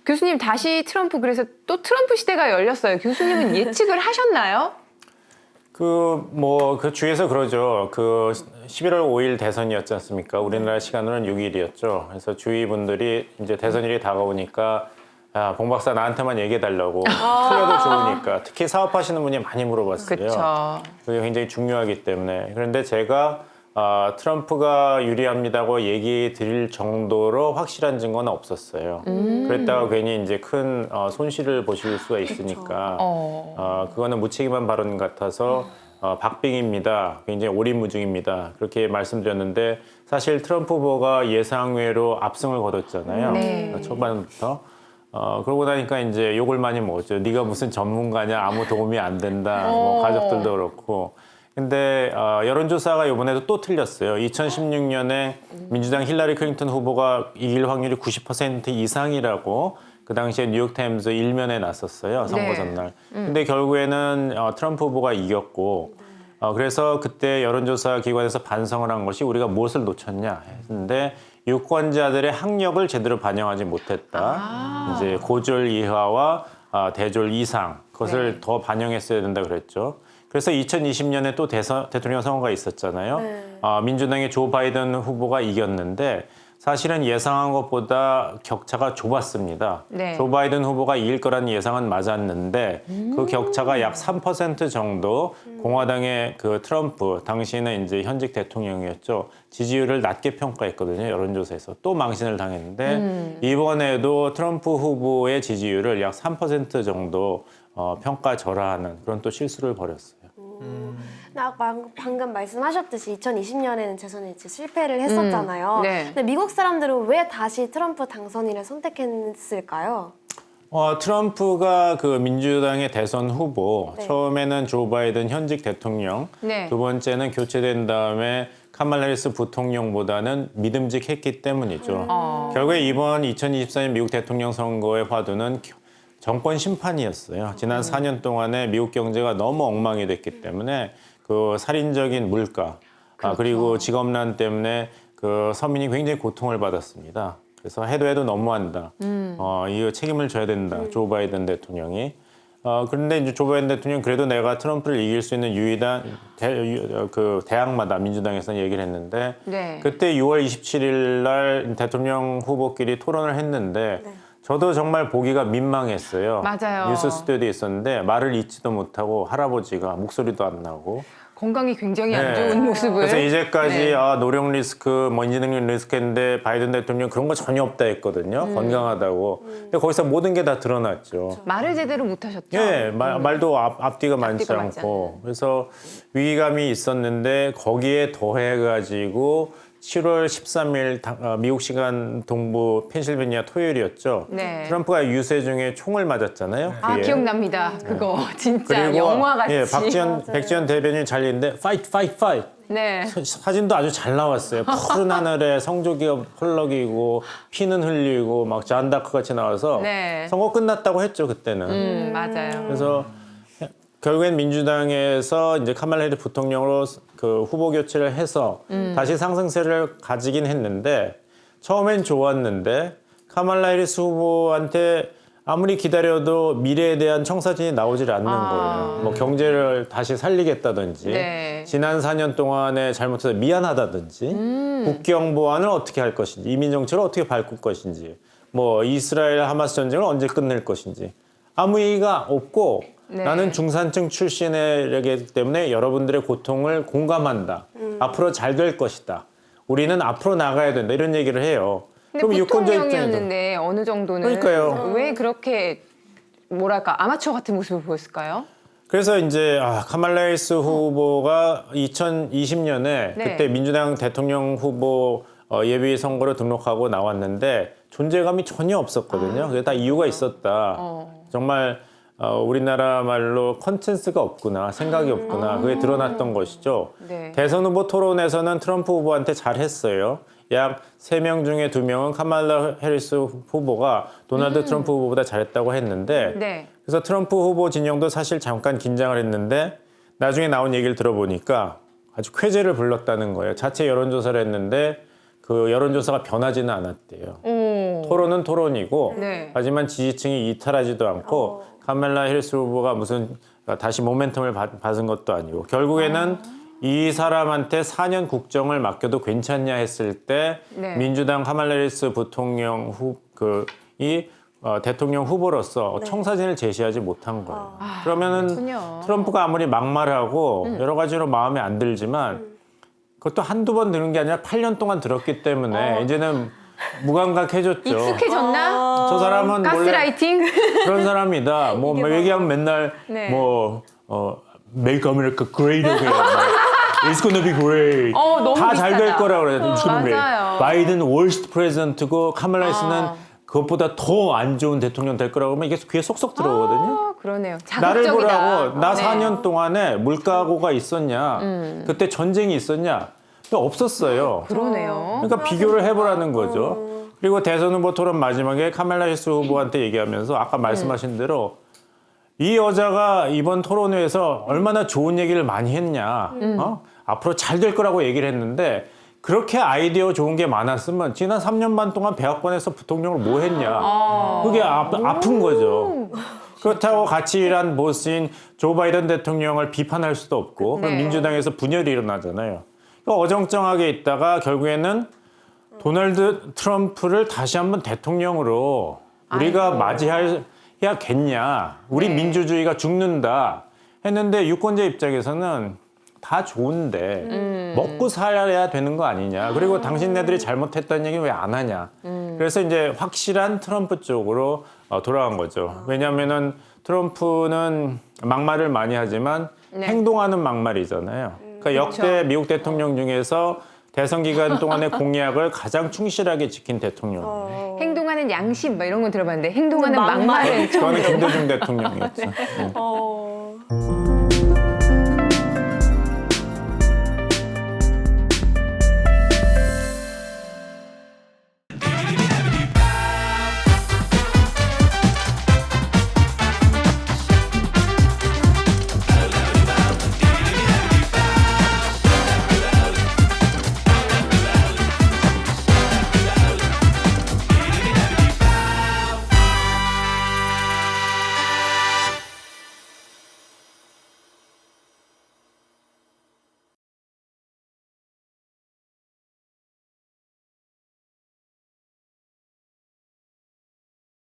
교수님 다시 트럼프 그래서 또 트럼프 시대가 열렸어요. 교수님은 예측을 하셨나요? 그 주위에서 그러죠. 11월 5일 대선이었지 않습니까? 우리나라 시간으로는 6일이었죠. 그래서 주위 분들이 이제 대선일이 다가오니까 야, 봉 박사 나한테만 얘기해달라고. 틀려도 좋으니까. 특히 사업하시는 분이 많이 물어봤어요. 그렇죠. 그게 굉장히 중요하기 때문에. 그런데 제가 트럼프가 유리합니다고 얘기 드릴 정도로 확실한 증거는 없었어요. 그랬다가 괜히 이제 큰 손실을 보실 수가 있으니까 그거는 무책임한 발언 같아서 박빙입니다. 굉장히 오리무중입니다. 그렇게 말씀드렸는데 사실 트럼프 후보가 예상외로 압승을 거뒀잖아요. 네. 초반부터. 그러고 나니까 이제 욕을 많이 먹었죠. 네가 무슨 전문가냐, 아무 도움이 안 된다. 뭐 가족들도 그렇고. 근데 여론조사가 이번에도 또 틀렸어요. 2016년에 민주당 힐러리 클린턴 후보가 이길 확률이 90% 이상이라고 그 당시에 뉴욕타임즈 일면에 났었어요. 선거 네. 전날. 근데 결국에는 트럼프 후보가 이겼고 그래서 그때 여론조사 기관에서 반성을 한 것이 우리가 무엇을 놓쳤냐 했는데 유권자들의 학력을 제대로 반영하지 못했다. 이제 고졸 이하와 대졸 이상 그것을 더 반영했어야 된다 그랬죠. 그래서 2020년에 또 대통령 선거가 있었잖아요. 민주당의 조 바이든 후보가 이겼는데 사실은 예상한 것보다 격차가 좁았습니다. 네. 조 바이든 후보가 이길 거라는 예상은 맞았는데 그 격차가 약 3% 정도 공화당의 트럼프, 당시에는 이제 현직 대통령이었죠. 지지율을 낮게 평가했거든요. 여론조사에서. 또 망신을 당했는데 이번에도 트럼프 후보의 지지율을 약 3% 정도 평가절하하는 그런 또 실수를 벌였어요. 방금 말씀하셨듯이 2020년에는 재선에 이제 실패를 했었잖아요. 네. 근데 미국 사람들은 왜 다시 트럼프 당선인을 선택했을까요? 트럼프가 민주당의 대선 후보, 네. 처음에는 조 바이든 현직 대통령, 네. 두 번째는 교체된 다음에 카말라 해리스 부통령보다는 믿음직했기 때문이죠. 결국에 이번 2024년 미국 대통령 선거의 화두는 정권 심판이었어요. 지난 4년 동안에 미국 경제가 너무 엉망이 됐기 때문에 살인적인 물가, 그리고 직업난 때문에 서민이 굉장히 고통을 받았습니다. 그래서 해도 너무한다. 이거 책임을 져야 된다. 조 바이든 대통령이. 그런데 이제 조 바이든 대통령 그래도 내가 트럼프를 이길 수 있는 유일한 대학마다 민주당에서는 얘기를 했는데 네. 그때 6월 27일 날 대통령 후보끼리 토론을 했는데 저도 정말 보기가 민망했어요. 맞아요. 뉴스 스튜디오에 있었는데 말을 잇지도 못하고 할아버지가 목소리도 안 나고. 건강이 굉장히 안 네. 좋은 모습을. 그래서 이제까지 네. 노령 리스크, 인지능력 리스크인데 바이든 대통령 그런 거 전혀 없다 했거든요. 건강하다고. 근데 거기서 모든 게 다 드러났죠. 말을 제대로 못 하셨죠? 예, 말도 앞뒤가 많지 앞뒤가 맞지 않고. 그래서 위기감이 있었는데 거기에 더해가지고 7월 13일 미국 시간 동부 펜실베니아 토요일이었죠. 네. 트럼프가 유세 중에 총을 맞았잖아요. 아, 귀에. 기억납니다. 그거 진짜 그리고 영화같이. 예, 백지원 대변인 잘 있는데 fight. 네. 사진도 아주 잘 나왔어요. 푸른 하늘에 성조기가 펄럭이고 피는 흘리고 막 잔다크 같이 나와서 네. 선거 끝났다고 했죠 그때는. 맞아요. 그래서 결국엔 민주당에서 이제 카말라 해리스 부통령으로 후보 교체를 해서 다시 상승세를 가지긴 했는데 처음엔 좋았는데 카말라 해리스 후보한테 아무리 기다려도 미래에 대한 청사진이 나오질 않는 거예요. 뭐 경제를 다시 살리겠다든지 네. 지난 4년 동안에 잘못해서 미안하다든지 국경 보안을 어떻게 할 것인지 이민 정책을 어떻게 바꿀 것인지 뭐 이스라엘 하마스 전쟁을 언제 끝낼 것인지 아무 얘기가 없고 네. 나는 중산층 출신이기 때문에 여러분들의 고통을 공감한다. 앞으로 잘 될 것이다. 우리는 앞으로 나가야 된다. 이런 얘기를 해요. 근데 유권자 부통령이었는데 어느 정도는 그러니까요. 왜 그렇게 뭐랄까 아마추어 같은 모습을 보였을까요? 그래서 이제 카말라 해리스 후보가 2020년에 네. 그때 민주당 대통령 후보 예비 선거로 등록하고 나왔는데 존재감이 전혀 없었거든요. 그게 다 이유가 있었다. 정말 우리나라 말로 컨센서스가 없구나, 생각이 없구나, 그게 드러났던 것이죠. 네. 대선 후보 토론에서는 트럼프 후보한테 잘했어요. 약 3명 중에 2명은 카말라 해리스 후보가 도널드 트럼프 후보보다 잘했다고 했는데 네. 그래서 트럼프 후보 진영도 사실 잠깐 긴장을 했는데 나중에 나온 얘기를 들어보니까 아주 쾌재를 불렀다는 거예요. 자체 여론조사를 했는데 그 여론조사가 변하지는 않았대요. 토론은 토론이고 네. 하지만 지지층이 이탈하지도 않고 카멜라 해리스 후보가 무슨 다시 모멘텀을 받은 것도 아니고 결국에는 이 사람한테 4년 국정을 맡겨도 괜찮냐 했을 때 네. 민주당 카멜라 해리스 부통령 대통령 후보로서 청사진을 제시하지 못한 거예요. 그러면은 그렇군요. 트럼프가 아무리 막말하고 여러 가지로 마음에 안 들지만 그것도 한두 번 들은 게 아니라 8년 동안 들었기 때문에 이제는 무감각해졌죠. 익숙해졌나? 저 사람은 원래 가스라이팅? 그런 사람이다. 뭐 얘기하면 맨날 네. Make America Great Again. It's gonna be great. 너무 다 잘 될 비슷하다. 거라 그래요. It's gonna be great. 맞아요. 바이든 worst president고 카멜라 해리스는 그것보다 더 안 좋은 대통령 될 거라고 하면 이게 귀에 쏙쏙 들어오거든요. 그러네요. 나를 자극적이다. 보라고 나 네. 4년 동안에 물가고가 있었냐? 그때 전쟁이 있었냐? 없었어요. 그러네요. 그러니까 비교를 해보라는 거죠. 그리고 대선 후보 토론 마지막에 카멜라 해리스 후보한테 얘기하면서 아까 말씀하신 대로 이 여자가 이번 토론회에서 얼마나 좋은 얘기를 많이 했냐. 앞으로 잘 될 거라고 얘기를 했는데 그렇게 아이디어 좋은 게 많았으면 지난 3년 반 동안 백악관에서 부통령을 뭐 했냐. 그게 아픈 거죠. 그렇다고 같이 일한 보스인 조 바이든 대통령을 비판할 수도 없고 그럼 네. 민주당에서 분열이 일어나잖아요. 어정쩡하게 있다가 결국에는 도널드 트럼프를 다시 한번 대통령으로 우리가 맞이해야겠냐. 우리 네. 민주주의가 죽는다 했는데 유권자 입장에서는 다 좋은데 먹고 살아야 되는 거 아니냐. 그리고 당신네들이 잘못했다는 얘기는 왜 안 하냐. 그래서 이제 확실한 트럼프 쪽으로 돌아간 거죠. 왜냐하면은 트럼프는 막말을 많이 하지만 네. 행동하는 막말이잖아요. 그러니까 역대 미국 대통령 중에서 대선 기간 동안의 공약을 가장 충실하게 지킨 대통령. 행동하는 양심 막 이런 건 들어봤는데 행동하는 막말. 막말은 처음 그거는 들어봐. 김대중 대통령이었죠. 네.